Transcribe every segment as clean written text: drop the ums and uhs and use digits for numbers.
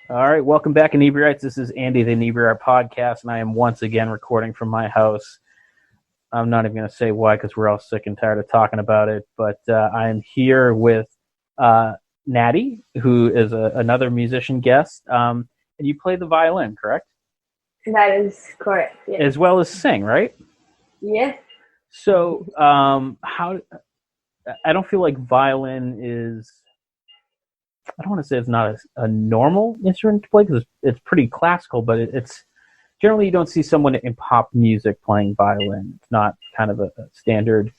All right, welcome back, Inebri-art. This is Andy, the Inebri-art podcast, and I am once again recording from my house. I'm not even going to say why because we're all sick and tired of talking about it, but I am here with Natie, who is another musician guest, and you play the violin, correct? That is correct. Yeah. As well as sing, right? Yeah. So, how? I don't feel like violin is. I don't want to say it's not a normal instrument to play because it's pretty classical, but it's generally you don't see someone in pop music playing violin. It's not kind of a standard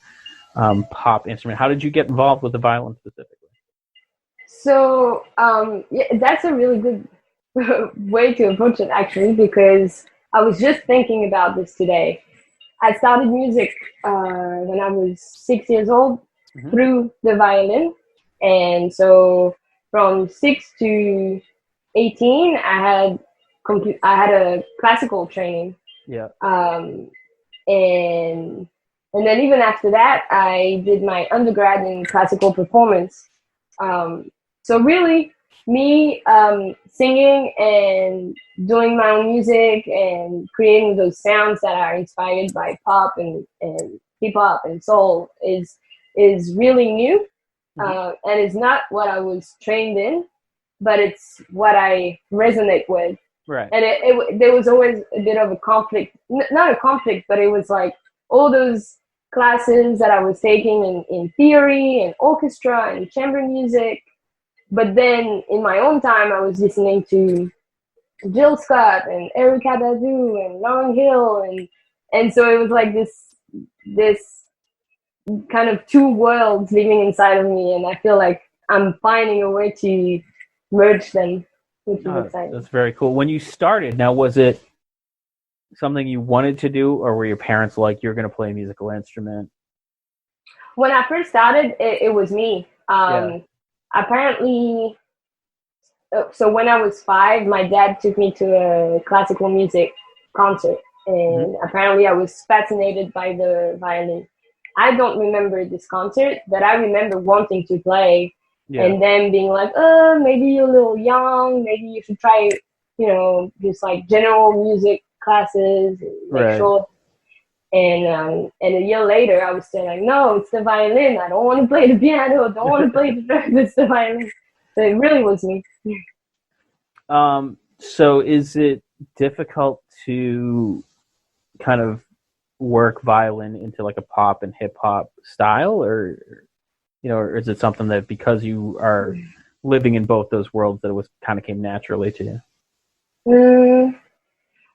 pop instrument. How did you get involved with the violin specifically? So, yeah, that's a really good way to approach it, actually, because I was just thinking about this today. I started music when I was 6 years old through the violin. And so from 6 to 18, I had a classical training. Yeah. And then even after that, I did my undergrad in classical performance. So really, me singing and doing my own music and creating those sounds that are inspired by pop and hip hop and soul is really new, and it's not what I was trained in, but it's what I resonate with. Right. And there was always a bit of a conflict, not a conflict, but it was like all those classes that I was taking in theory and orchestra and chamber music. But then in my own time, I was listening to Jill Scott and Erykah Badu and Lauryn Hill. And so it was like this kind of two worlds living inside of me. And I feel like I'm finding a way to merge them, which is exciting. That's very cool. When you started, now, was it something you wanted to do, or were your parents like, you're going to play a musical instrument? When I first started, it was me. Apparently, so when I was 5, my dad took me to a classical music concert, and apparently I was fascinated by the violin. I don't remember this concert, but I remember wanting to play, and then being like, maybe you're a little young, maybe you should try, just like general music classes, make sure. And a year later, I was still like, no, it's the violin. I don't want to play the piano. I don't want to play the drums. It's the violin. So it really was me. So is it difficult to kind of work violin into like a pop and hip hop style, or or is it something that because you are living in both those worlds that it was kind of came naturally to you?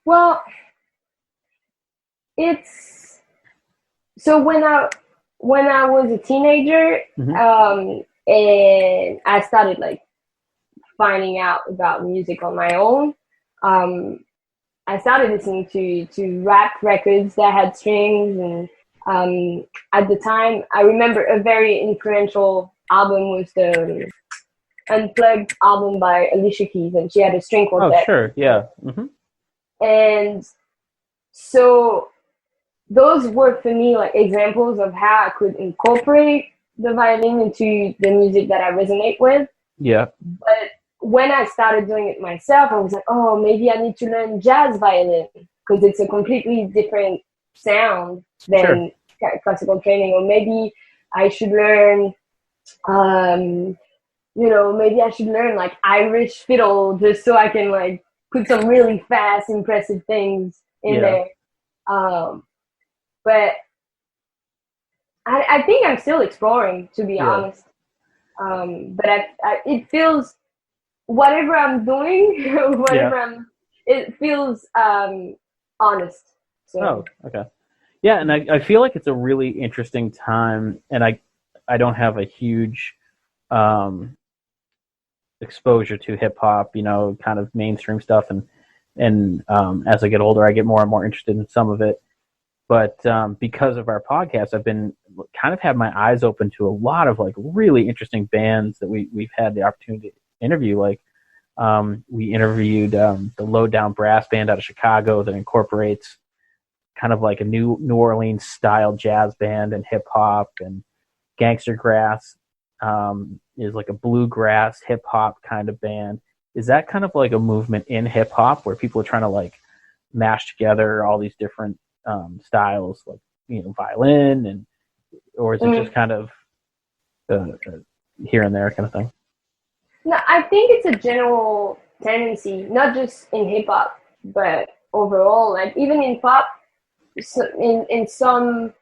Well, it's so when I was a teenager, and I started like finding out about music on my own. I started listening to rap records that had strings, and at the time, I remember a very influential album was the Unplugged album by Alicia Keys, and she had a string quartet. Oh, sure, yeah. And so those were for me like examples of how I could incorporate the violin into the music that I resonate with. Yeah. But when I started doing it myself, I was like, oh, maybe I need to learn jazz violin because it's a completely different sound than classical training. Or maybe I should learn, maybe I should learn like Irish fiddle just so I can like put some really fast, impressive things in there. But I think I'm still exploring, to be honest. But it feels, whatever I'm doing, it feels honest. So. Oh, okay. Yeah, and I feel like it's a really interesting time, and I don't have a huge exposure to hip hop, kind of mainstream stuff, and as I get older, I get more and more interested in some of it. But because of our podcast, I've been kind of had my eyes open to a lot of like really interesting bands that we've had the opportunity to interview. Like we interviewed the Low Down Brass Band out of Chicago that incorporates kind of like a New Orleans style jazz band and hip hop, and Gangster Grass is like a bluegrass hip hop kind of band. Is that kind of like a movement in hip hop where people are trying to like mash together all these different styles, like violin, and or is it just kind of here and there kind of thing? No, I think it's a general tendency, not just in hip hop, but overall, like even in pop, in some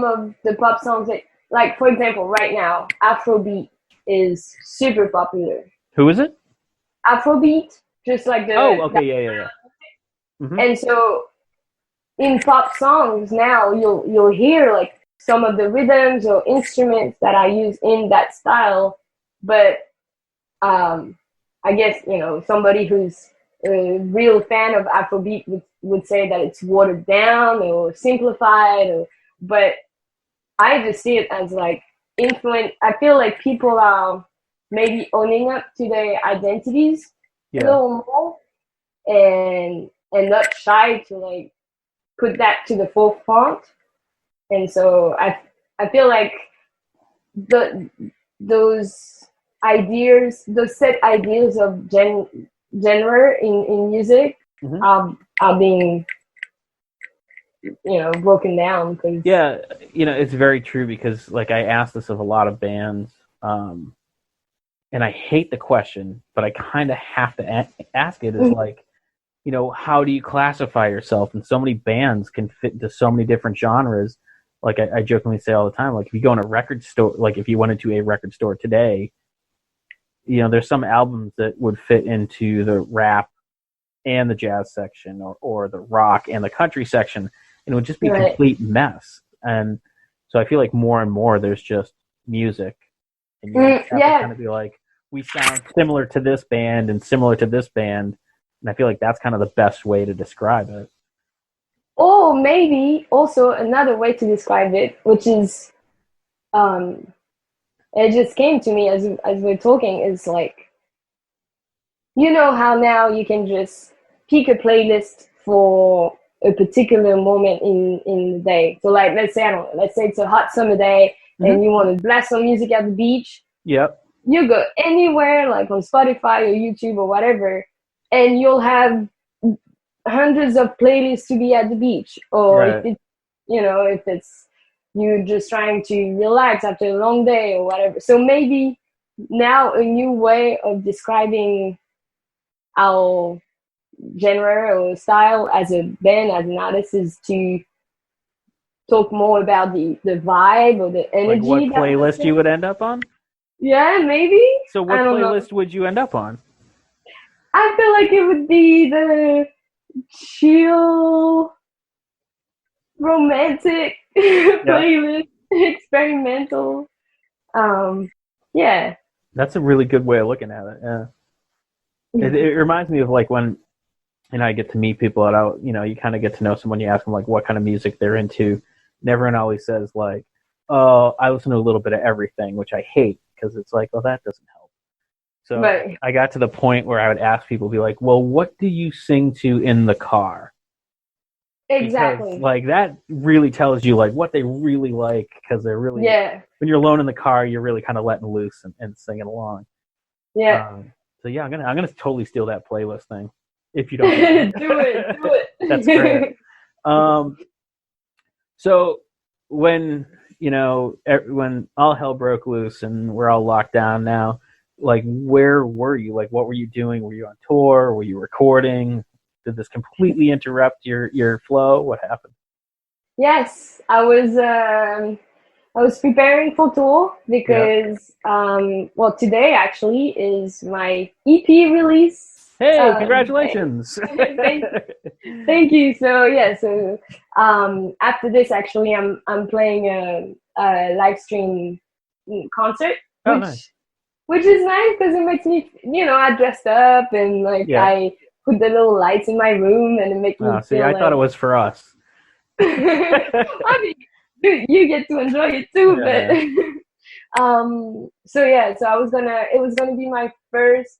of the pop songs, like for example, right now, Afrobeat is super popular. Who is it? Afrobeat, just like the. Oh, okay, yeah. Mm-hmm. And so in pop songs now, you'll hear like some of the rhythms or instruments that I use in that style, but I guess somebody who's a real fan of Afrobeat would say that it's watered down or simplified, but I just see it as like influence. I feel like people are maybe owning up to their identities a little more, and not shy to like put that to the forefront. And so I feel like those ideas, those set ideas of genre in music, Mm-hmm. are being broken down. Cause it's very true because like I asked this of a lot of bands, and I hate the question, but I kind of have to ask it. Is like, how do you classify yourself? And so many bands can fit into so many different genres. Like I jokingly say all the time, like if you go in a record store, like if you went into a record store today, there's some albums that would fit into the rap and the jazz section, or the rock and the country section, and it would just be a complete mess. And so I feel like more and more there's just music, and you have to kind of be like, we sound similar to this band and similar to this band, and I feel like that's kind of the best way to describe it. Or maybe also another way to describe it, which is, it just came to me as we're talking, is like, how now you can just pick a playlist for a particular moment in the day. So like, let's say it's a hot summer day, and you want to blast some music at the beach. Yep. You go anywhere, like on Spotify or YouTube or whatever, and you'll have hundreds of playlists to be at the beach. Or if it's you're just trying to relax after a long day or whatever. So maybe now a new way of describing our genre or style as a band, as an artist, is to talk more about the vibe or the energy. Like what playlist you would end up on? Yeah, maybe. So what playlist would you end up on? I feel like it would be the chill, romantic playlist, experimental. Yeah. That's a really good way of looking at it. Yeah. It reminds me of like when, I get to meet people and you kind of get to know someone. You ask them like what kind of music they're into, and everyone always says like, "Oh, I listen to a little bit of everything," which I hate because it's like, well, that doesn't help. So I got to the point where I would ask people, be like, "Well, what do you sing to in the car?" Exactly. Because, like that really tells you like what they really like, because they're really when you're alone in the car, you're really kind of letting loose and singing along. Yeah. So yeah, I'm gonna totally steal that playlist thing. If you don't do it. That's great. So when when all hell broke loose and we're all locked down now, like where were you? Like what were you doing? Were you on tour? Were you recording? Did this completely interrupt your flow? What happened? Yes, I was preparing for tour because today actually is my EP release. Hey, congratulations! Thank you. So after this, actually, I'm playing a live stream concert, which is nice because it makes me, I dressed up and I put the little lights in my room and it makes me. I thought it was for us. I mean, you get to enjoy it too, but so it was gonna be my first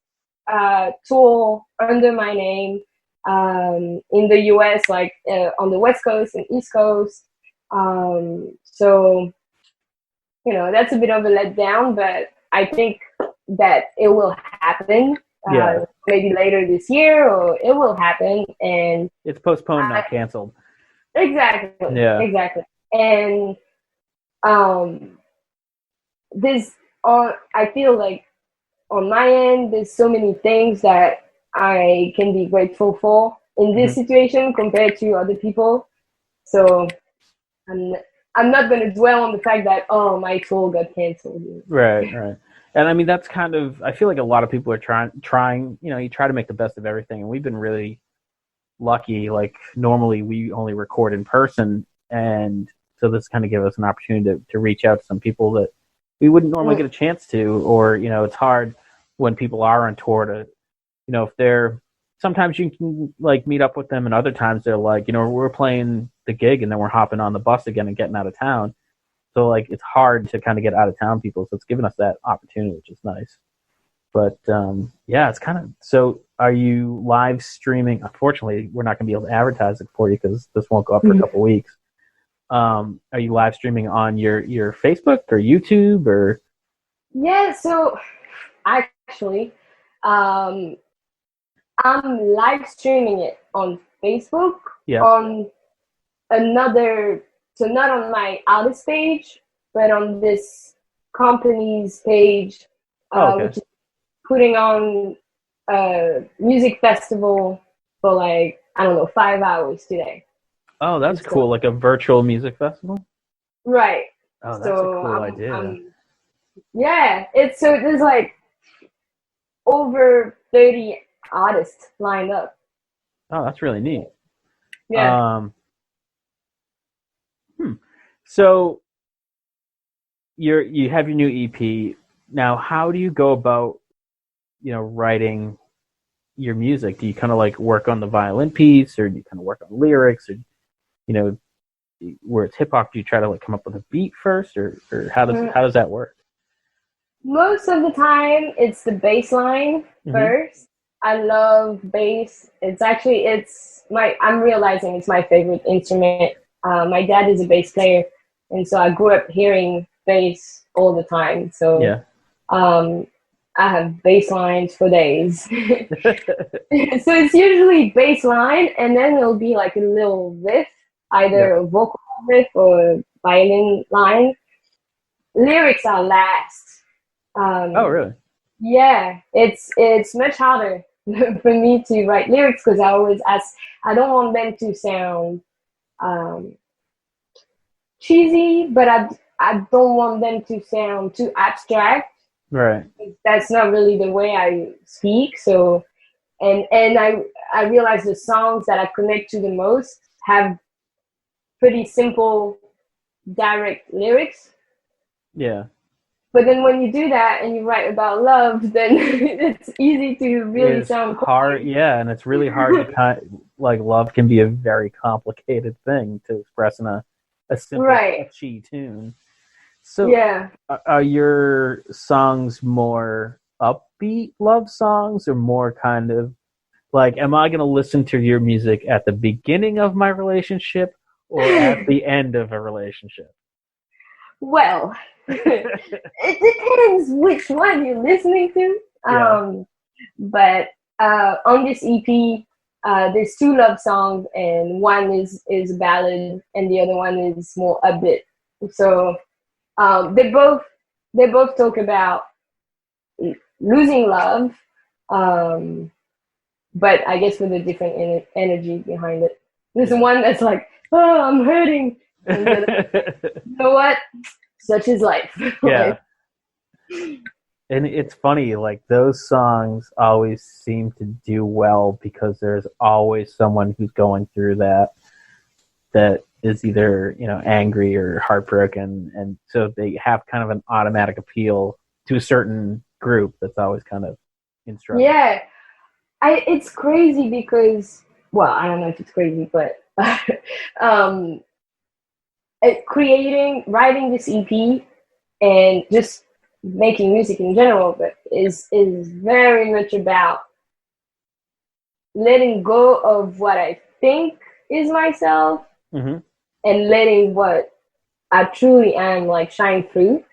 tour under my name in the US, on the West Coast and East Coast. So that's a bit of a letdown, but I think that it will happen Yeah. Maybe later this year, or it will happen. And It's postponed, not canceled. Exactly. Yeah. Exactly. And this I feel like on my end, there's so many things that I can be grateful for in this situation compared to other people. So I'm I'm not going to dwell on the fact that, oh, my tour got canceled. Right, right. And I mean, that's kind of, I feel like a lot of people are trying, you try to make the best of everything. And we've been really lucky. Like, normally we only record in person. And so this kind of gives us an opportunity to reach out to some people that we wouldn't normally get a chance to. Or, it's hard when people are on tour to, if they're, sometimes you can like meet up with them, and other times they're like, we're playing the gig and then we're hopping on the bus again and getting out of town. So like it's hard to kind of get out of town people. So it's given us that opportunity, which is nice. But yeah, it's kind of, so are you live streaming? Unfortunately, we're not going to be able to advertise it for you because this won't go up for a couple weeks. Are you live streaming on your Facebook or YouTube or? Yeah, so actually, I'm live streaming it on Facebook, on another, so not on my artist page, but on this company's page, which is putting on a music festival for like, I don't know, 5 hours today. Oh, that's cool. Like a virtual music festival? Right. Oh, that's a cool idea. Yeah, there's like over 30 artists lined up. Oh, that's really neat. Yeah. So you have your new EP. Now, how do you go about, writing your music? Do you kind of like work on the violin piece, or do you kind of work on lyrics, or, where it's hip hop, do you try to like come up with a beat first, or how does that work? Most of the time, it's the bass line first. I love bass. I'm realizing it's my favorite instrument. My dad is a bass player, and so I grew up hearing bass all the time. So yeah. I have bass lines for days. So it's usually bass line, and then it'll be like a little riff, either a vocal riff or a violin line. Lyrics are last. Oh, really? Yeah, it's much harder for me to write lyrics because I don't want them to sound cheesy, but I don't want them to sound too abstract. Right. That's not really the way I speak. So, and I realize the songs that I connect to the most have pretty simple, direct lyrics. Yeah. But then when you do that and you write about love, then it's easy to really sound hard. Yeah, and it's really hard to like love can be a very complicated thing to express in a simple, catchy tune. So, are your songs more upbeat love songs, or more kind of like, am I going to listen to your music at the beginning of my relationship or at the end of a relationship? Well, it depends which one you're listening to. But on this EP, there's 2 love songs, and one is a ballad, and the other one is more upbeat. So they both talk about losing love, but I guess with a different energy behind it. There's one that's like, oh, I'm hurting. And the other, you know what? Such is life. Yeah. And it's funny, like those songs always seem to do well because there's always someone who's going through that is either, angry or heartbroken. And so they have kind of an automatic appeal to a certain group that's always kind of instructive. Yeah. It's crazy because, well, I don't know if it's crazy, but writing this EP and just making music in general, but is very much about letting go of what I think is myself and letting what I truly am like shine through.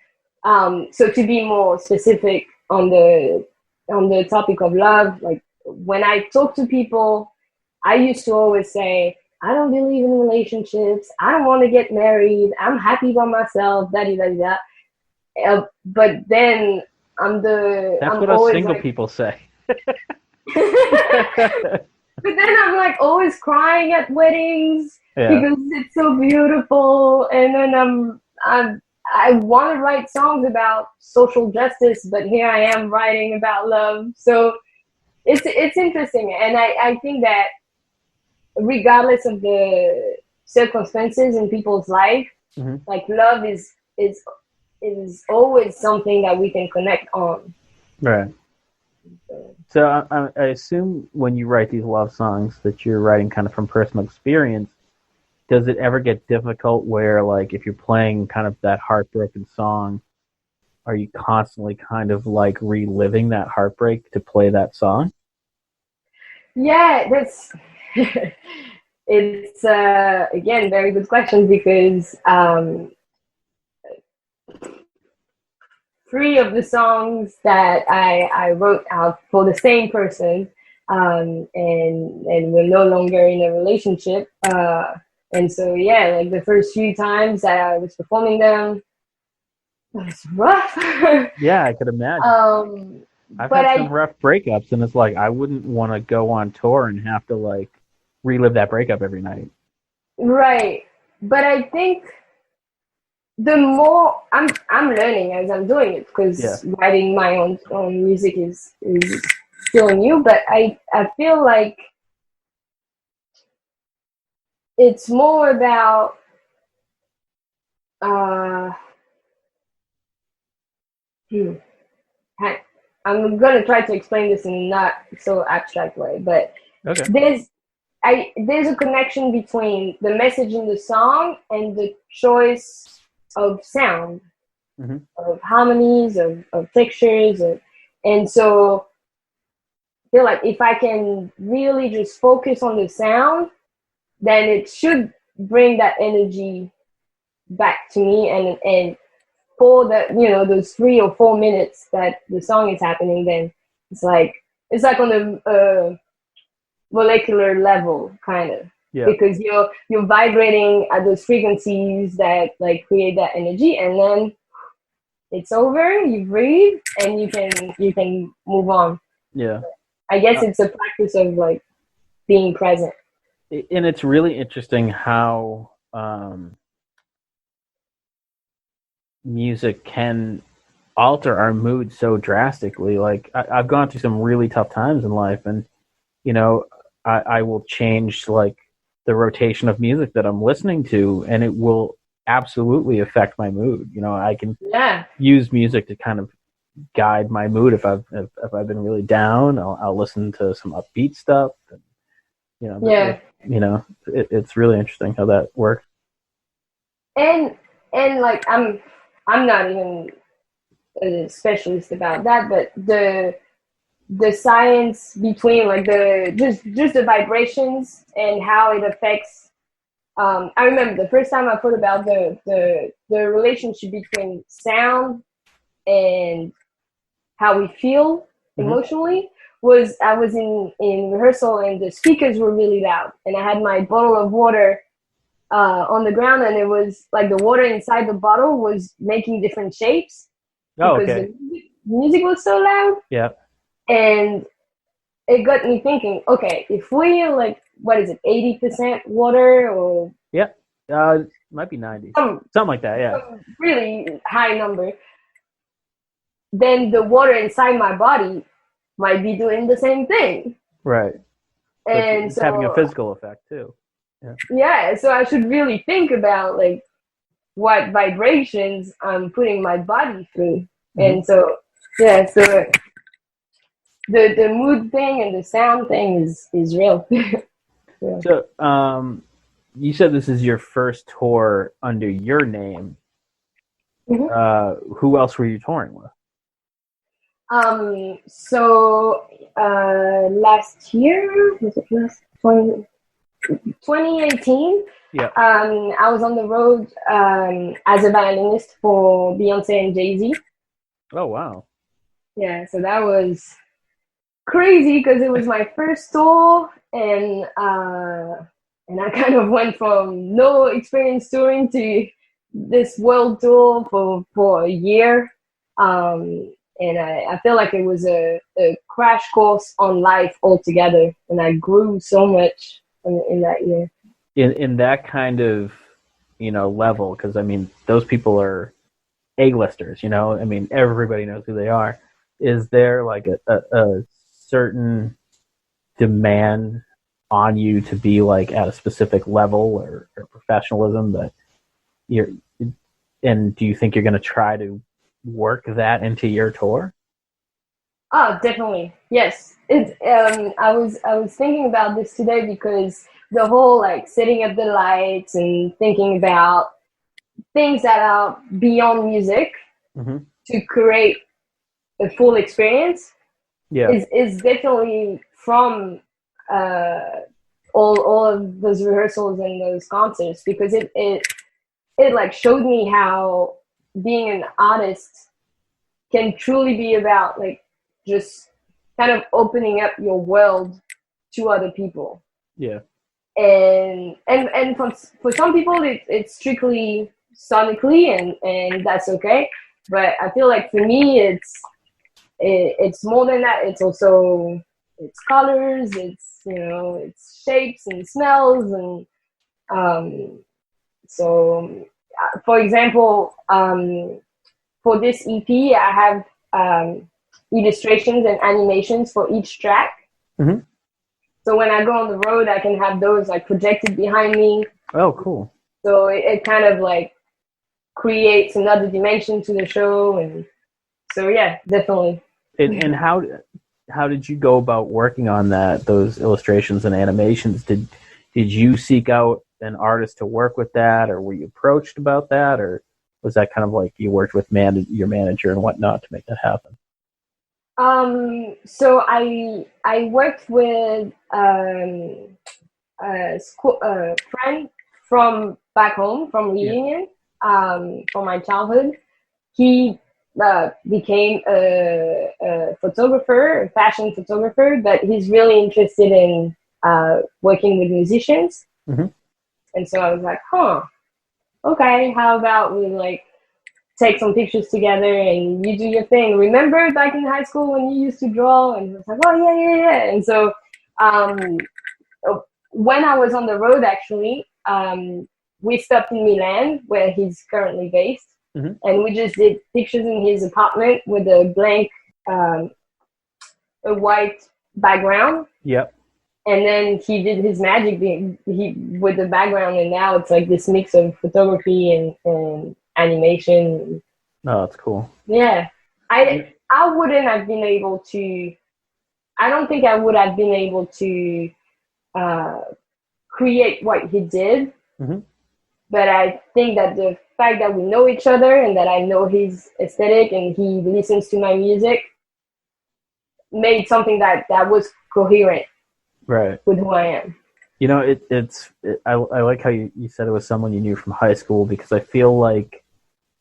So to be more specific on the on the topic of love, like when I talk to people, I used to always say, I don't believe in relationships. I don't want to get married. I'm happy by myself. Da da da da. But then That's I'm what us always single like, people say. but then I'm like always crying at weddings Yeah. because it's so beautiful, and then I want to write songs about social justice, but here I am writing about love. So it's interesting, and I think that regardless of the circumstances in people's life, Mm-hmm. like love is always something that we can connect on. Right. So I assume when you write these love songs that you're writing kind of from personal experience. Does it ever get difficult where, like, if you're playing kind of that heartbroken song, are you constantly kind of like reliving that heartbreak to play that song? Yeah, that's it's again very good question because three of the songs that I wrote out for the same person, and we're no longer in a relationship. And so yeah, like the first few times that I was performing them, it was rough. Yeah, I could imagine. um, I've but had some I rough breakups, and it's like I wouldn't want to go on tour and have to like relive that breakup every night. right, but I think the more I'm learning as I'm doing it Yeah. because writing my own music is still new, but I feel like it's more about uh hmm, I, I'm gonna try to explain this in not so abstract way, but Okay. there's there's a connection between the message in the song and the choice of sound, Hmm. of harmonies, of textures, and so I feel like if I can really just focus on the sound, then it should bring that energy back to me, and for the those 3 or 4 minutes that the song is happening, then it's like on a molecular level kind of, Yeah. because you're vibrating at those frequencies that like create that energy, and then it's over, you breathe, and you can move on. Yeah. I guess Uh, it's a practice of like being present. and it's really interesting how music can alter our mood so drastically. Like I've gone through some really tough times in life, and you know, I will change like the rotation of music that I'm listening to, and it will absolutely affect my mood. You know, I can Yeah. use music to kind of guide my mood. If I've been really down, I'll listen to some upbeat stuff. And, Yeah. it's really interesting how that works. And like I'm not even a specialist about that, but the science between like the just the vibrations and how it affects. I remember the first time I thought about the relationship between sound and how we feel Hmm. emotionally was I was in rehearsal, and the speakers were really loud, and I had my bottle of water on the ground, and it was like the water inside the bottle was making different shapes Oh, because okay. the music was so loud. Yeah. And it got me thinking, okay, if we like, what is it, 80% water, or Yeah. Might be 90, some, something like that. Yeah. some really high number, then the water inside my body might be doing the same thing. Right. So it's, And it's having a so, physical effect too. Yeah. yeah, so I should really think about like what vibrations I'm putting my body through. Hmm. And so, yeah, so the mood thing and the sound thing is real. Yeah. So, you said this is your first tour under your name. Mhm. Who else were you touring with? So last year, was it last 2018? Yeah. I was on the road as a violinist for Beyonce and Jay-Z. Oh, wow. Yeah, so that was crazy because it was my first tour, and I kind of went from no experience touring to this world tour for a year. And I feel like it was a crash course on life altogether, and I grew so much in that year. In that kind of, level, because I mean, those people are A-listers, I mean, everybody knows who they are. Is there like a certain demand on you to be like at a specific level or professionalism that you're, and do you think you're going to try to work that into your tour? Oh, definitely. Yes. I was thinking about this today because the whole like setting up the lights and thinking about things that are beyond music Mm-hmm. to create a full experience Yeah. is definitely from uh, all of those rehearsals and those concerts, because it like showed me how being an artist can truly be about like just kind of opening up your world to other people. Yeah. And for some people it's strictly sonically, and that's okay, but I feel like for me it's more than that. It's also, it's colors, it's shapes and smells, and so for example, for this EP I have illustrations and animations for each track. Mm-hmm. So when I go on the road, I can have those like projected behind me. Oh, cool. So it kind of like creates another dimension to the show, and so yeah, definitely. And how did you go about working on those illustrations and animations? Did you seek out an artist to work with that, or were you approached about that, or was that kind of like you worked with your manager and whatnot to make that happen? So I worked with a friend from back home, from Reunion, from my childhood. He became a photographer, a fashion photographer, but he's really interested in working with musicians. Mm-hmm. And so I was like, okay, how about we like take some pictures together and you do your thing. Remember back in high school when you used to draw? And he was like, oh yeah. And so when I was on the road, actually, we stopped in Milan, where he's currently based, mm-hmm. and we just did pictures in his apartment with a blank, a white background. Yep. And then he did his magic with the background, and now it's like this mix of photography and animation. Oh, that's cool. Yeah, I wouldn't have been able to. I don't think I would have been able to create what he did. Mm-hmm. But I think that the fact that we know each other and that I know his aesthetic and he listens to my music made something that was coherent, right, with who I am. I like how you said it was someone you knew from high school, because I feel like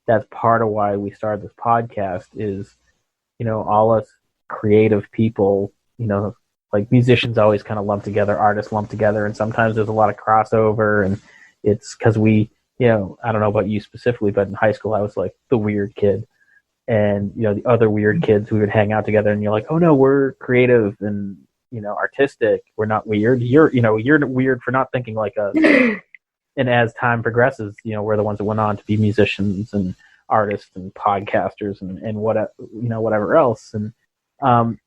that's part of why we started this podcast is, all us creative people, like musicians always kind of lump together, artists lump together, and sometimes there's a lot of crossover, and it's because we, I don't know about you specifically, but in high school I was like the weird kid, and the other weird kids, we would hang out together, and you're like, oh no, we're creative and artistic, we're not weird. You're weird for not thinking like us. And as time progresses, we're the ones that went on to be musicians and artists and podcasters and whatever else. And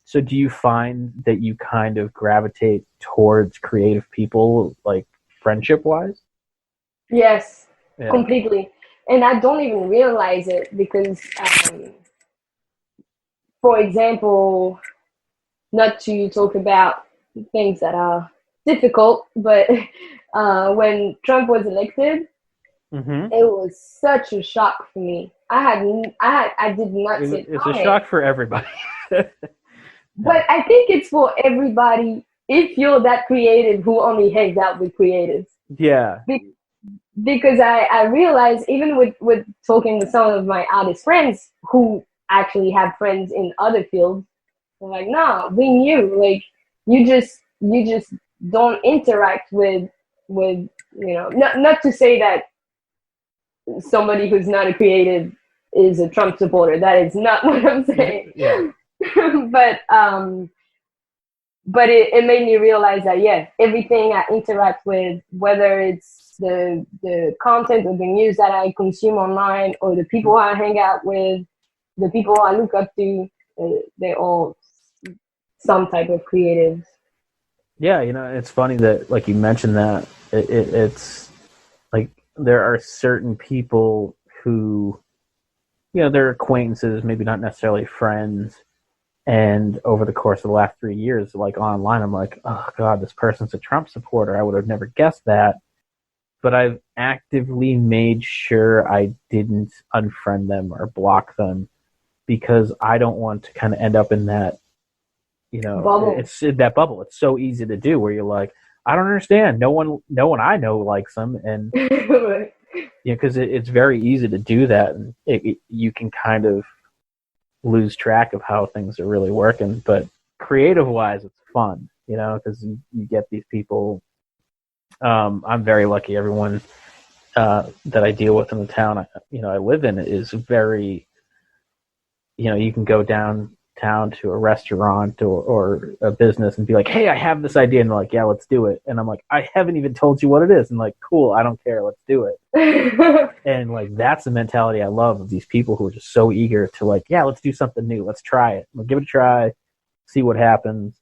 so do you find that you kind of gravitate towards creative people, like friendship wise? Yes, yeah. Completely. And I don't even realize it because, for example, not to talk about things that are difficult, but when Trump was elected, mm-hmm. It was such a shock for me. I did not see it. It's a shock for everybody. But I think it's for everybody if you're that creative who only hangs out with creatives. Yeah. Because I realized, even with talking with some of my artist friends who actually have friends in other fields, I'm like, no, being you, like you just don't interact with not to say that somebody who's not a creative is a Trump supporter. That is not what I'm saying. Yeah. But it made me realize that everything I interact with, whether it's the content or the news that I consume online, or the people I hang out with, the people I look up to, they're all some type of creatives. Yeah, it's funny that like you mentioned that it's like there are certain people who, they're acquaintances, maybe not necessarily friends. And over the course of the last 3 years, like online, I'm like, oh God, this person's a Trump supporter. I would have never guessed that. But I've actively made sure I didn't unfriend them or block them because I don't want to kind of end up in that, Bubble. it's in that bubble. It's so easy to do where you're like, I don't understand. No one I know likes them. And, because it's very easy to do that. And you can kind of lose track of how things are really working. But creative wise, it's fun, because you get these people. I'm very lucky. Everyone that I deal with in the town I live in is very, you can go downtown to a restaurant or a business and be like, hey, I have this idea, and they're like, yeah, let's do it. And I'm like, I haven't even told you what it is. And like, cool, I don't care, let's do it. And like, that's the mentality I love of these people who are just so eager to like, yeah, let's do something new, let's try it, we'll give it a try, see what happens.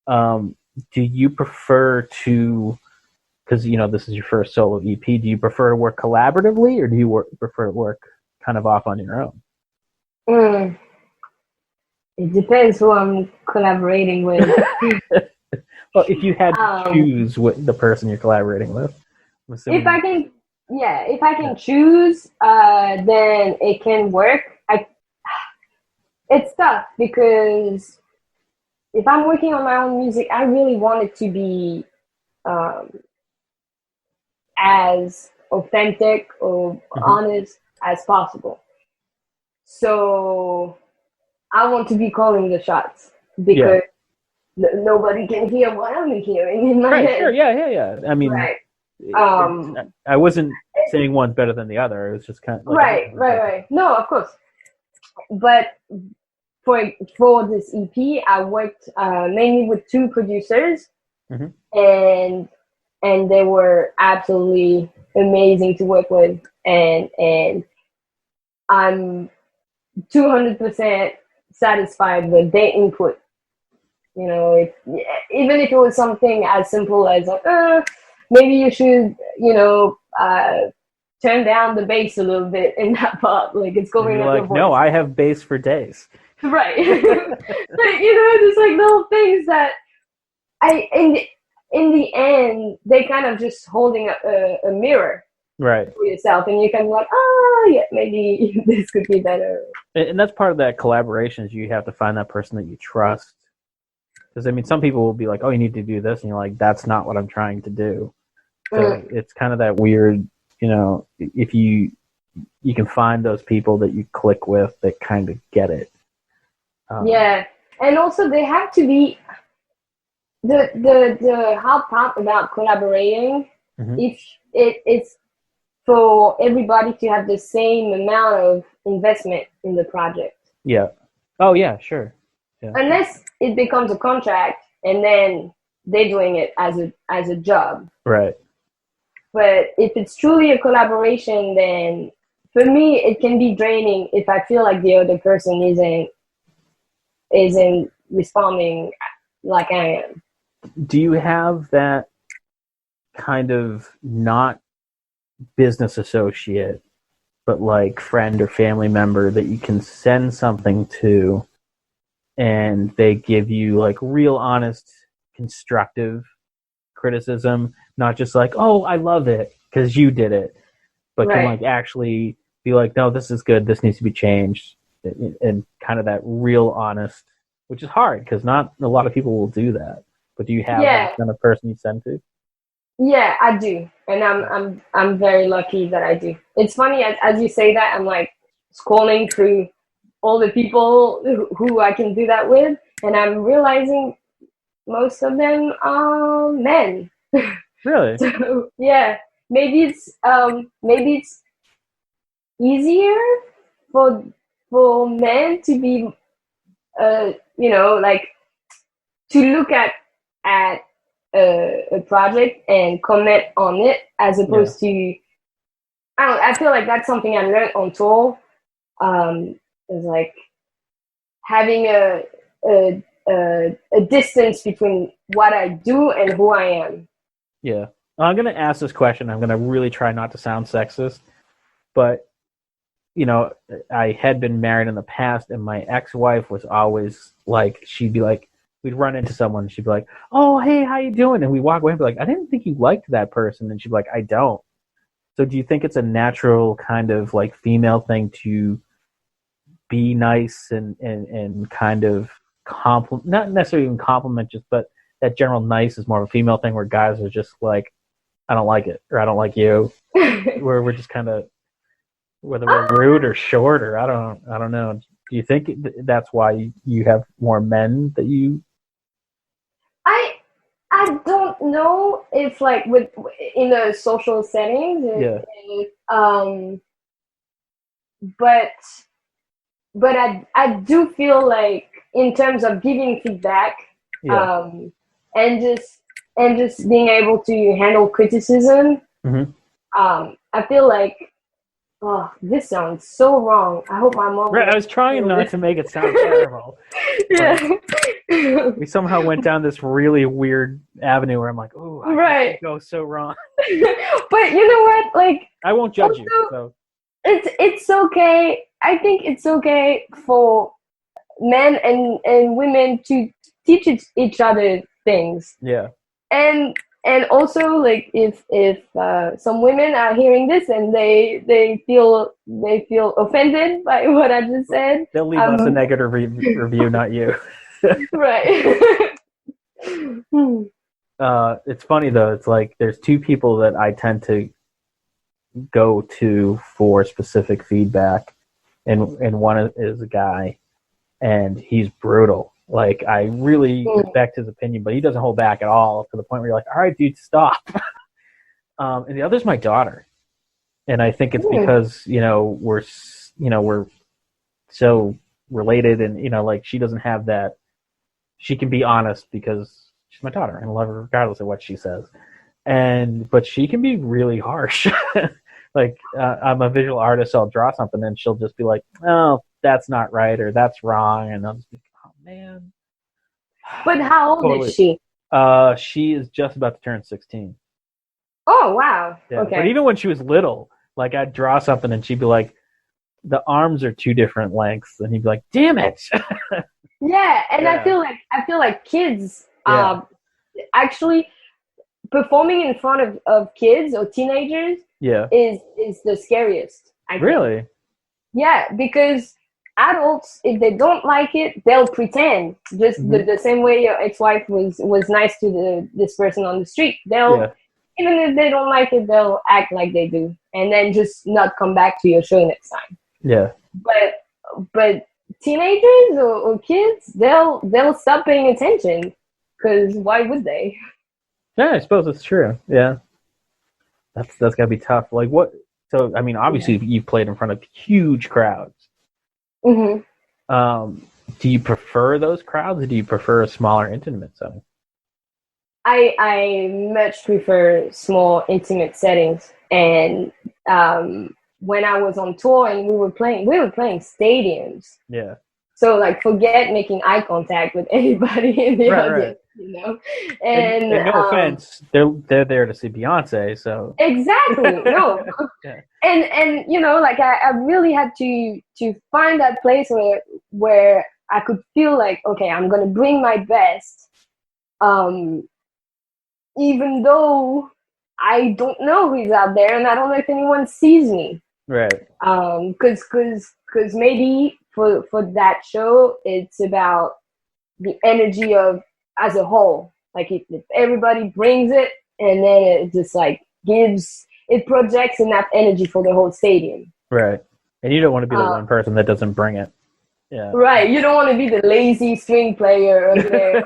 Do you prefer to, because this is your first solo EP, do you prefer to work collaboratively, or do you prefer to work kind of off on your own? It depends who I'm collaborating with. Well, if you had to choose the person you're collaborating with, if I can choose, then it can work. It's tough because if I'm working on my own music, I really want it to be as authentic or honest as possible. So I want to be calling the shots because nobody can hear what I'm hearing in my head. Sure, yeah. I mean, right. I wasn't saying one's better than the other. It was just kind of like right. No, of course. But for this EP, I worked mainly with 2 producers, and they were absolutely amazing to work with, and I'm 200% satisfied with their input. Even if it was something as simple as like, maybe you should, turn down the bass a little bit in that part. Like it's going up your voice. No, I have bass for days. Right. But, just like little things that in the end, they kind of just holding up a mirror. Right. For yourself, and you can be like, maybe this could be better. And that's part of that collaboration is you have to find that person that you trust. Because I mean, some people will be like, "Oh, you need to do this," and you're like, "That's not what I'm trying to do." So it's kind of that weird, if you can find those people that you click with that kind of get it. And also they have to be the hard part about collaborating. If it's for everybody to have the same amount of investment in the project. Yeah. Oh, yeah, sure. Yeah. Unless it becomes a contract and then they're doing it as a job. Right. But if it's truly a collaboration, then for me, it can be draining if I feel like the other person isn't responding like I am. Do you have that kind of not business associate, but like friend or family member that you can send something to and they give you like real honest, constructive criticism, not just like, oh, I love it because you did it, but can like actually be like, no, this is good, this needs to be changed, and kind of that real honest, which is hard because not a lot of people will do that. But do you have that kind of person you send to? Yeah, I do, and I'm very lucky that I do. It's funny as you say that, I'm like scrolling through all the people who I can do that with, and I'm realizing most of them are men. Really? So yeah, maybe it's easier for men to be like to look at a project and comment on it as Yeah. opposed to I feel like that's something I learned on tour. Is like having a distance between what I do and who I am. Yeah. I'm going to ask this question. I'm going to really try not to sound sexist, but I had been married in the past, and my ex-wife was always like, she'd be like, we'd run into someone, and she'd be like, "Oh, hey, how you doing?" And we walk away and be like, "I didn't think you liked that person," and she'd be like, "I don't." So, do you think it's a natural kind of like female thing to be nice and kind of compliment, not necessarily even compliment, just but that general nice is more of a female thing, where guys are just like, "I don't like it," or "I don't like you," where we're just kind of, whether we're rude or short, or I don't know. Do you think that's why you have more men that you? I I don't know if like with in a social setting, Yeah, but I do feel like in terms of giving feedback, yeah. um, and just being able to handle criticism, Mm-hmm. I feel like, oh, this sounds so wrong. I hope my mom Right. I won't was trying hear not this. to make it sound terrible, but Yeah. we somehow went down this really weird avenue where I'm like, "Oh, I Right. could go so wrong." But you know what? Like, I won't judge you. also, So it's okay. I think it's okay for men and women to teach each other things. yeah, And also, like, if some women are hearing this and they feel offended by what I just said, they'll leave us a negative review, not you. right. It's funny though. It's like there's two people that I tend to go to for specific feedback, and one is a guy, and he's brutal. Like, I really respect his opinion, but he doesn't hold back at all, to the point where you're like, "All right, dude, stop." And the other's my daughter, and I think it's because we're so related, and like, she doesn't have that. She can be honest because she's my daughter, and I love her regardless of what she says. But she can be really harsh. Like, I'm a visual artist, so I'll draw something, and she'll just be like, "Oh, that's not right," or "That's wrong," and I'll just be, "Oh man." But how old Totally. is she? She is just about to turn 16. Oh wow. Yeah, Okay. but even when she was little, like, I'd draw something, and she'd be like, "The arms are two different lengths," and he'd be like, "Damn it!" Yeah, and Yeah. I feel like kids Yeah. actually performing in front of kids or teenagers Yeah. is the scariest, I think. Really? Yeah, because adults, if they don't like it, they'll pretend. Just the same way your ex-wife was nice to this person on the street. They'll, even if they don't like it, they'll act like they do, and then just not come back to your show next time. Yeah. But teenagers or kids, they'll stop paying attention, because why would they? Yeah, I suppose it's true. Yeah. That's gotta be tough. Like, what? So, I mean, obviously, you've played in front of huge crowds. Mm-hmm. Do you prefer those crowds, or do you prefer a smaller, intimate setting? I much prefer small, intimate settings. And when I was on tour and we were playing stadiums. Yeah. So, like, forget making eye contact with anybody in the audience, And no offense, they're there to see Beyonce, so exactly. No. Yeah. And like, I really had to find that place where I could feel like, okay, I'm gonna bring my best, even though I don't know who's out there and I don't know if anyone sees me. Right. Because maybe for that show, it's about the energy of as a whole. Like, if everybody brings it, and then it just like it projects enough energy for the whole stadium. Right. And you don't want to be the one person that doesn't bring it. Yeah. Right. You don't want to be the lazy string player over there.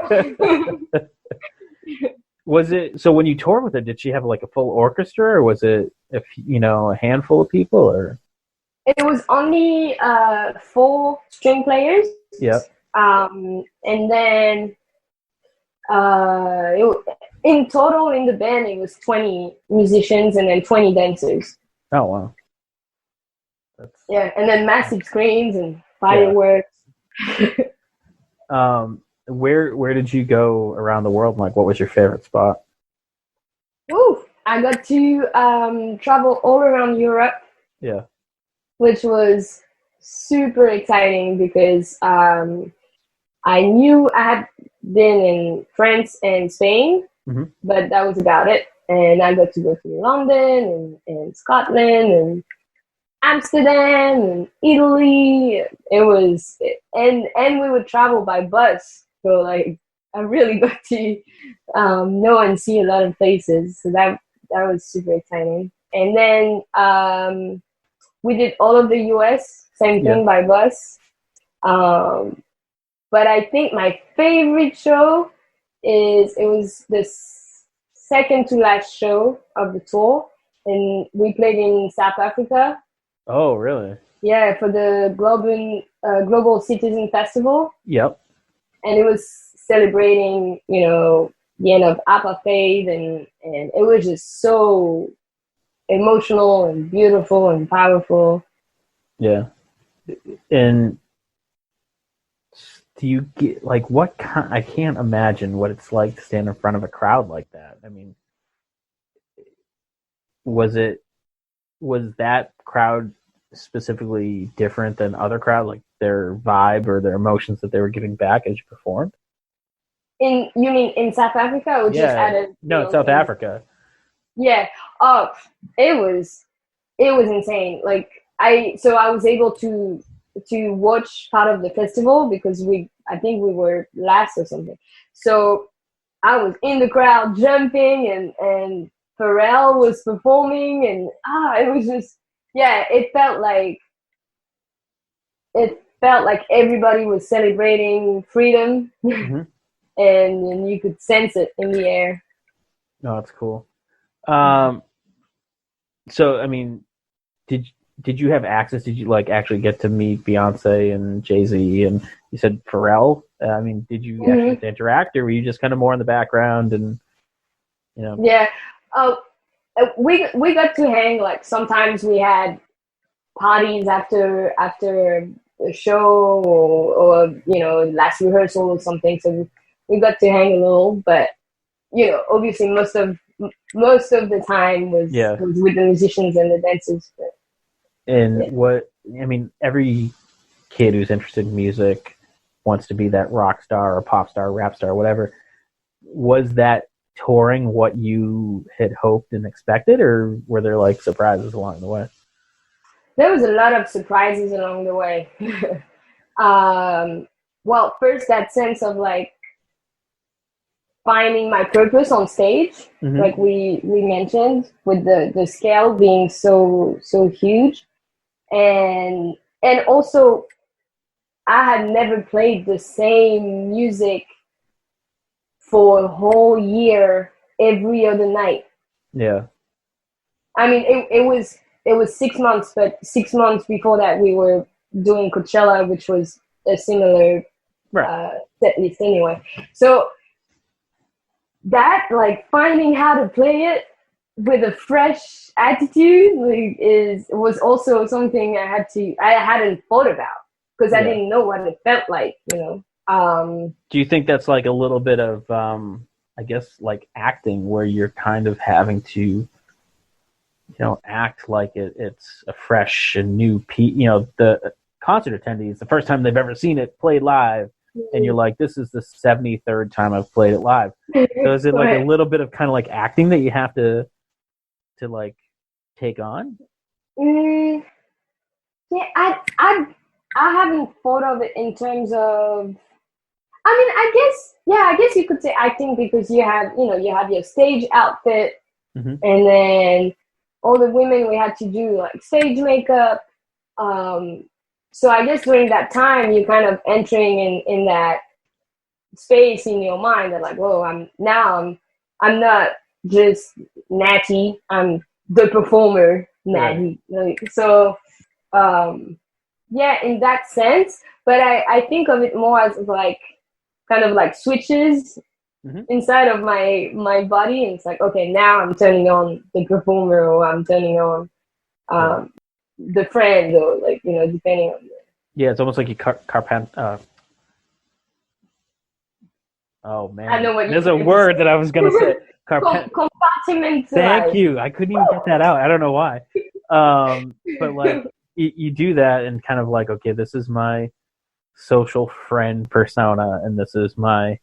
Was it so when you toured with her? Did she have like a full orchestra, or was it a handful of people? Or It was only 4 string players. yeah. And then in total in the band it was 20 musicians and then 20 dancers. Oh wow. Yeah, and then massive screens and Yeah. fireworks. Where did you go around the world? Like, what was your favorite spot? Ooh, I got to travel all around Europe, Yeah. which was super exciting because I knew I had been in France and Spain, Mm-hmm. but that was about it. And I got to go to London and Scotland and Amsterdam and Italy. It was, and we would travel by bus. So like, I really got to know and see a lot of places. So that was super exciting. And then we did all of the US, same Yeah. thing by bus. But I think my favorite show it was the second to last show of the tour, and we played in South Africa. Oh, really? Yeah, for the Global Citizen Festival, Yep. and it was celebrating, the end of apartheid, and it was just so emotional and beautiful and powerful. Yeah. And do you get like what kind? I can't imagine what it's like to stand in front of a crowd like that. I mean, was that crowd specifically different than other crowds, like their vibe or their emotions that they were giving back as you performed? You mean in South Africa or just Yeah. at a No, South Africa. Yeah. Oh, it was insane. Like I was able to watch part of the festival because I think we were last or something. So I was in the crowd jumping and Pharrell was performing and it was just it felt like everybody was celebrating freedom Mm-hmm. and you could sense it in the air. No, that's cool. So I mean, did you have access? Did you like actually get to meet Beyonce and Jay-Z and you said Pharrell? I mean, did you actually get to interact, or were you just kind of more in the background and Yeah. We got to hang. Like sometimes we had parties after a show or last rehearsal or something. So we got to hang a little, but obviously most of the time was with the musicians and the dancers. But, and what I mean, every kid who's interested in music wants to be that rock star or pop star, rap star, whatever. Was that touring what you had hoped and expected, or were there like surprises along the way? There was a lot of surprises along the way. Well, first that sense of like finding my purpose on stage, like we mentioned, with the scale being so huge, and also I had never played the same music for a whole year every other night. Yeah. I mean, it was 6 months, but 6 months before that we were doing Coachella, which was a similar set list anyway. So that, like, finding how to play it with a fresh attitude was also something I hadn't thought about because I didn't know what it felt like, Do you think that's like a little bit of I guess like acting, where you're kind of having to act like it's a fresh and new piece? The concert attendees, the first time they've ever seen it played live, and you're like, this is the 73rd time I've played it live. So is it like a little bit of kind of like acting that you have to like take on? Yeah, I haven't thought of it in terms of. I mean, I guess you could say acting because you have your stage outfit, and then all the women we had to do like stage makeup, So I guess during that time, you're kind of entering in that space in your mind that like, whoa, I'm not just Natie, I'm the performer Natie. Right. So yeah, in that sense. But I think of it more as like kind of like switches inside of my body, and it's like, okay, now I'm turning on the performer, or I'm turning on the friend, or like, you know, depending on yeah, it's almost like you oh man, I know what there's a word that I was gonna say. Compartmentalize. Thank you. I couldn't even get that out. I don't know why. But like you do that and kind of like, okay, this is my social friend persona, and this is my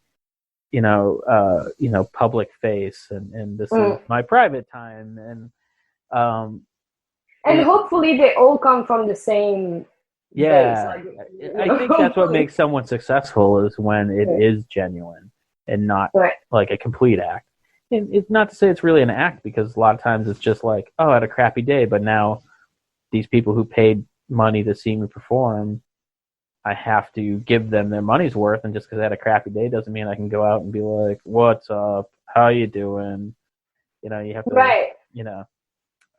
public face, and this is my private time, and hopefully they all come from the same yeah base. I think that's what makes someone successful, is when it is genuine and not like a complete act. And it's not to say it's really an act, because a lot of times it's just like, oh, I had a crappy day, but now these people who paid money to see me perform, I have to give them their money's worth, and just because I had a crappy day doesn't mean I can go out and be like, "What's up? How you doing?" You know, you have to, you know.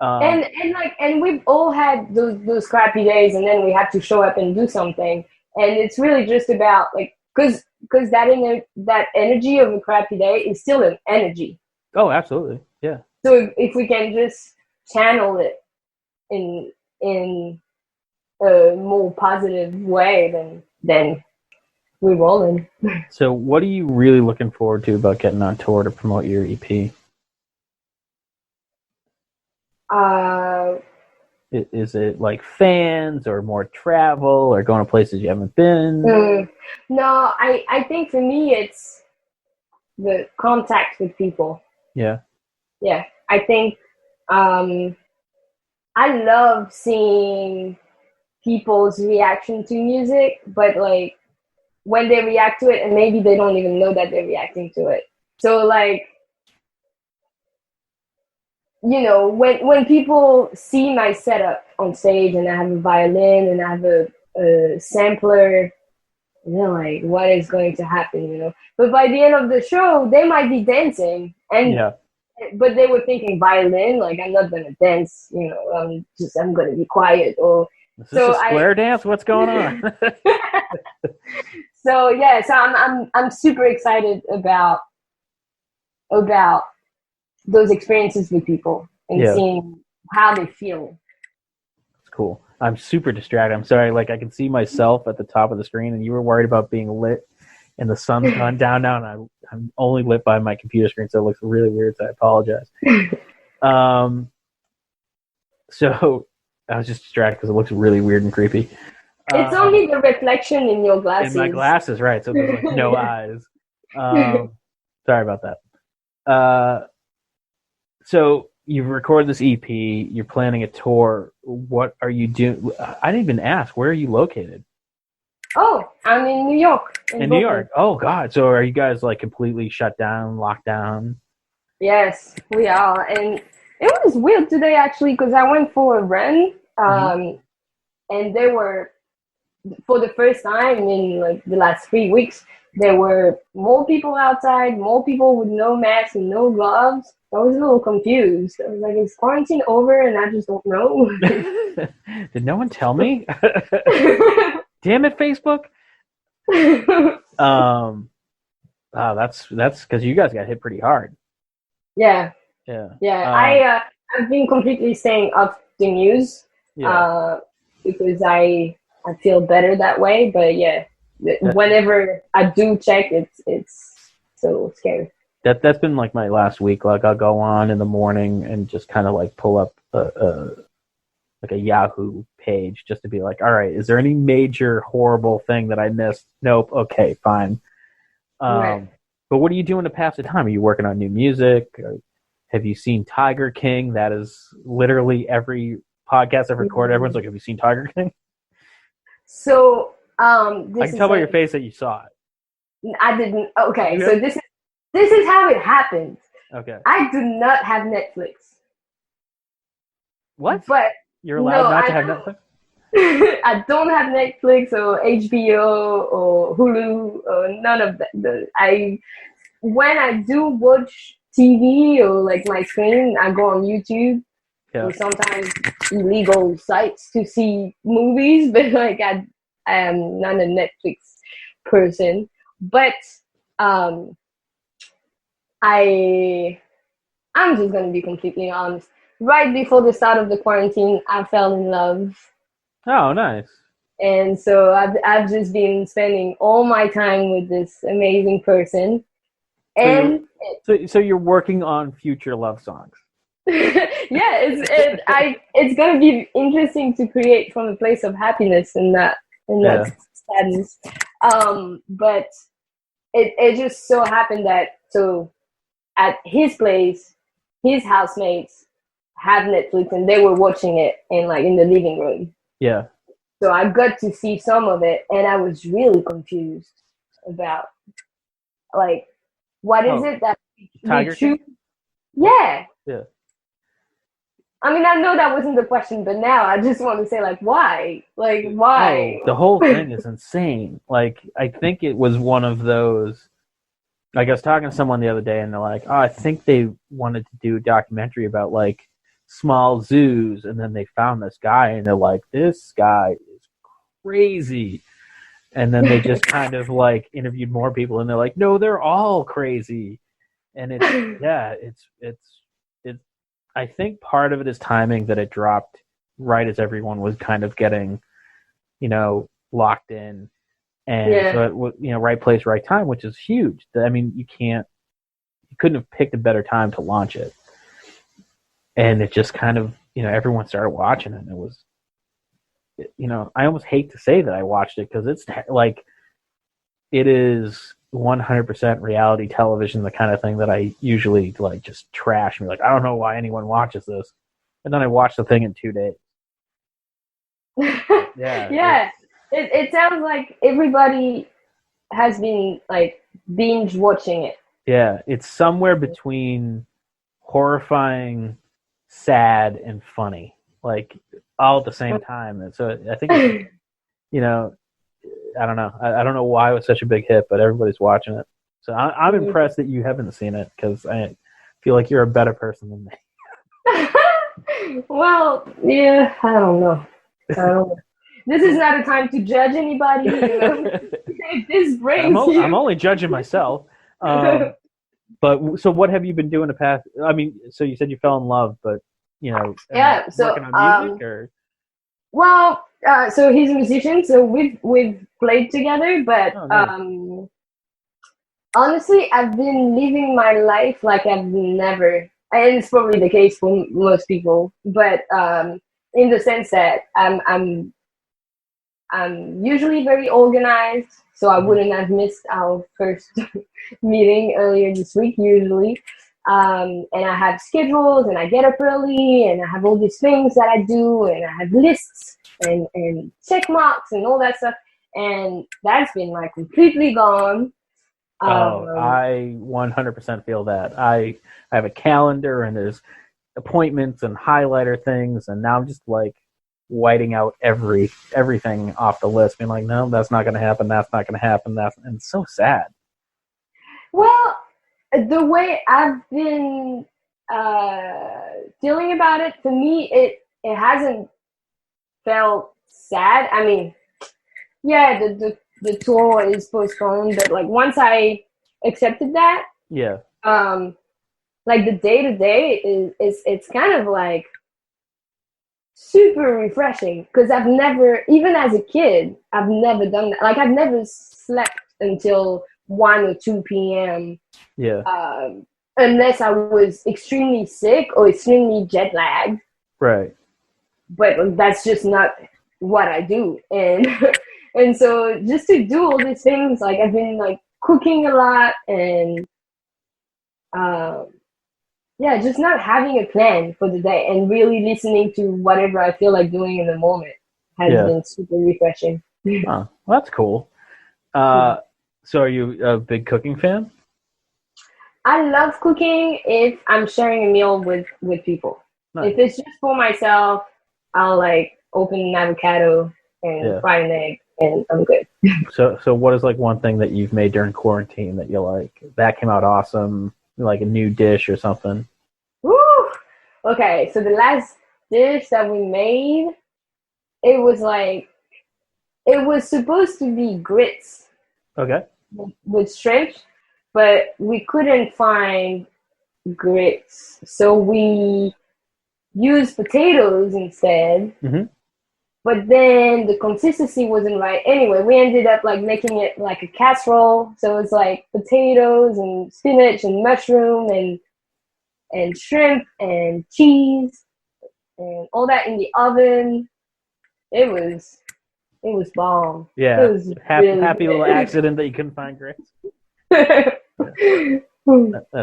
And we've all had those crappy days, and then we have to show up and do something, and it's really just about like, because that energy of a crappy day is still an energy. Oh, absolutely, yeah. So if we can just channel it in a more positive way, then we're rolling. So what are you really looking forward to about getting on tour to promote your EP? Is it like fans, or more travel, or going to places you haven't been? No, I think for me it's the contact with people. Yeah. I think I love seeing people's reaction to music, but like when they react to it, and maybe they don't even know that they're reacting to it. So like, you know, when people see my setup on stage, and I have a violin, and I have a sampler, and they're like, what is going to happen, you know? But by the end of the show, they might be dancing, but they were thinking violin, like, I'm not gonna dance, you know, I'm gonna be quiet. Or is this a square dance? What's going on? So yeah, so I'm super excited about those experiences with people, and seeing how they feel. It's cool. I'm super distracted. I'm sorry. Like, I can see myself at the top of the screen, and you were worried about being lit, and the sun's gone down now, and I'm only lit by my computer screen, so it looks really weird. So I apologize. So I was just distracted because it looks really weird and creepy. It's only the reflection in your glasses. In my glasses, right? So there's like no eyes. Sorry about that. So you've recorded this EP. You're planning a tour. What are you doing? I didn't even ask. Where are you located? Oh, I'm in New York. In New York. Oh God. So are you guys like completely shut down, locked down? Yes, we are. And it was weird today actually, because I went for a run, and there were, for the first time in like the last 3 weeks, there were more people outside, more people with no masks and no gloves. I was a little confused. I was like, is quarantine over and I just don't know? Did no one tell me? Damn it, Facebook. That's because you guys got hit pretty hard. Yeah. I've been completely staying up the news, because I feel better that way. But yeah, whenever I do check, it's so scary. That's been like my last week. Like, I'll go on in the morning and just kind of like pull up like a Yahoo page just to be like, all right, is there any major horrible thing that I missed? Nope. Okay, fine. But what are you doing to pass the time? Are you working on new music? Have you seen Tiger King? That is literally every podcast I've recorded. Everyone's like, have you seen Tiger King? So I can tell by your face that you saw it. I didn't. Okay, so this is how it happened. Okay. I do not have Netflix. What? But you're allowed not to have Netflix? I don't have Netflix or HBO or Hulu or none of that. When I do watch TV or like my screen, I go on YouTube or sometimes illegal sites to see movies, but like I am not a Netflix person. But um, I'm just gonna be completely honest. Right before the start of the quarantine, I fell in love. Oh, nice. And so I've just been spending all my time with this amazing person. And so you're working on future love songs. yeah, it's gonna be interesting to create from a place of happiness and not sadness. But it just so happened that so at his place, his housemates have Netflix and they were watching it in the living room. Yeah. So I got to see some of it, and I was really confused about like what is it that Tiger King? Yeah. Yeah. I mean, I know that wasn't the question, but now I just want to say, like, why? Like, why? Oh, the whole thing is insane. Like, I think it was one of those. Like, I was talking to someone the other day, and they're like, "Oh, I think they wanted to do a documentary about like small zoos," and then they found this guy, and they're like, "This guy is crazy." And then they just kind of like interviewed more people, and they're like, "No, they're all crazy." And it's I think part of it is timing, that it dropped right as everyone was kind of getting, locked in, and so it was, right place, right time, which is huge. I mean, you couldn't have picked a better time to launch it, and it just kind of, everyone started watching it, and it was, I almost hate to say that I watched it because it's like, it is 100% reality television, the kind of thing that I usually like just trash and be like, I don't know why anyone watches this. And then I watched the thing in 2 days. Yeah. It sounds like everybody has been like binge watching it. Yeah. It's somewhere between horrifying, sad, and funny, like all at the same time. And so I think, I don't know. I don't know why it was such a big hit, but everybody's watching it. So I'm impressed that you haven't seen it, because I feel like you're a better person than me. Well, yeah, I don't know. This is not a time to judge anybody. If this brings I'm only judging myself. But so what have you been doing the past? I mean, so you said you fell in love, but yeah. So working on music or? Well, so he's a musician, so we've played together, but nice. Honestly, I've been living my life like I've never, and it's probably the case for most people, but in the sense that I'm usually very organized, so I wouldn't have missed our first meeting earlier this week usually. And I have schedules, and I get up early, and I have all these things that I do, and I have lists and check marks and all that stuff, and that's been like completely gone. I 100% feel that. I have a calendar, and there's appointments and highlighter things, and now I'm just like whiting out everything off the list, being like, no, that's not going to happen. That's not going to happen. And it's so sad. Well, the way I've been feeling about it, for me, it hasn't felt sad. I mean, yeah, the tour is postponed, but like once I accepted that, like the day to day it's kind of like super refreshing, because I've never, even as a kid, I've never done that. Like I've never slept until 1 or 2 p.m. Unless I was extremely sick or extremely jet lagged. Right. But that's just not what I do. And and so just to do all these things, like I've been like cooking a lot, and just not having a plan for the day and really listening to whatever I feel like doing in the moment has been super refreshing. Oh, well, that's cool. So are you a big cooking fan? I love cooking if I'm sharing a meal with people. Nice. If it's just for myself, I'll like open an avocado and fry an egg, and I'm good. So what is like one thing that you've made during quarantine that you like? That came out awesome, like a new dish or something? Woo! Okay, so the last dish that we made, it was supposed to be grits. Okay. With shrimp, but we couldn't find grits, so we used potatoes instead. Mm-hmm. But then the consistency wasn't right. Anyway, we ended up like making it like a casserole. So it's like potatoes and spinach and mushroom and shrimp and cheese and all that in the oven. It was bomb. Yeah. It was Happy little accident that you couldn't find grits. That's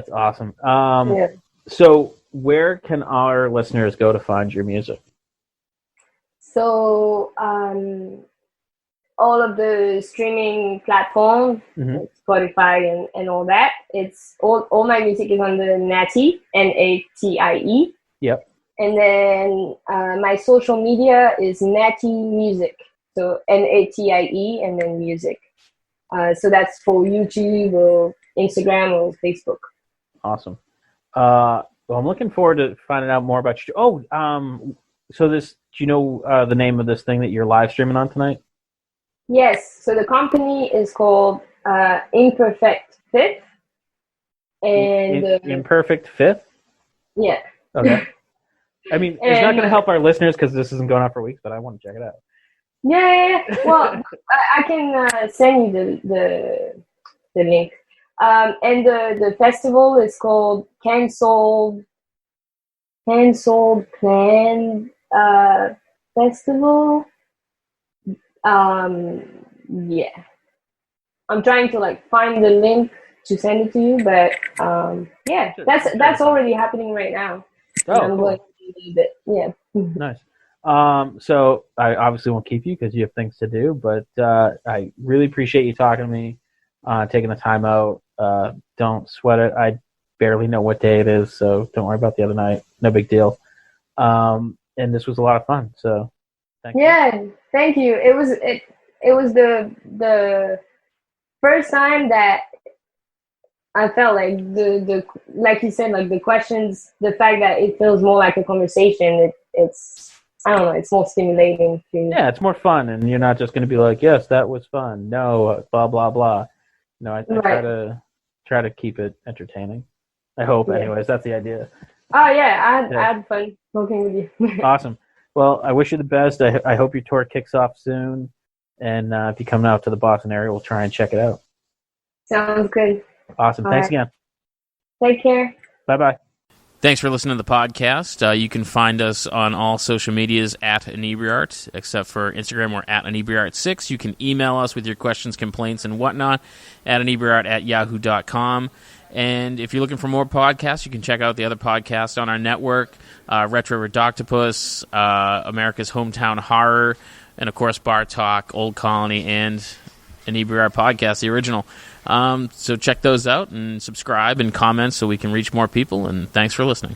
awesome. Yeah. So where can our listeners go to find your music? So all of the streaming platforms, like Spotify and all that, it's all my music is under Natie, Natie. Yep. And then my social media is Natie Music. So Natie and then music. So that's for YouTube or Instagram or Facebook. Awesome. Well, I'm looking forward to finding out more about you. Oh, so do you know the name of this thing that you're live streaming on tonight? Yes. So the company is called Imperfect Fifth. And Imperfect Fifth? Yeah. Okay. I mean, it's not going to help our listeners because this isn't going on for weeks, but I want to check it out. Yeah. Well, I can send you the link. And the festival is called Cancelled Plan Festival. Yeah. I'm trying to like find the link to send it to you, but yeah, that's already happening right now. Oh, I'm cool. going to do a little bit. Yeah. Nice. So I obviously won't keep you because you have things to do, but I really appreciate you talking to me, taking the time out. Don't sweat it. I barely know what day it is, so don't worry about the other night. No big deal. And this was a lot of fun. So thank you. Thank you. It was the first time that I felt like the like you said, like the questions, the fact that it feels more like a conversation. It's I don't know. It's more stimulating. Yeah, it's more fun, and you're not just going to be like, "Yes, that was fun." No, blah blah blah. No, I try to keep it entertaining. I hope, anyways. That's the idea. Oh yeah, I had fun talking with you. Awesome. Well, I wish you the best. I hope your tour kicks off soon, and if you come out to the Boston area, we'll try and check it out. Sounds good. Awesome. All Thanks right. again. Take care. Bye-bye. Thanks for listening to the podcast. You can find us on all social medias at Inebri-art, except for Instagram, we're at Inebri-art6. You can email us with your questions, complaints, and whatnot at Inebri-art@yahoo.com. And if you're looking for more podcasts, you can check out the other podcasts on our network, Retro Redoctopus, America's Hometown Horror, and, of course, Bar Talk, Old Colony, and Inebri-art Podcast, the original. So check those out and subscribe and comment so we can reach more people, and thanks for listening.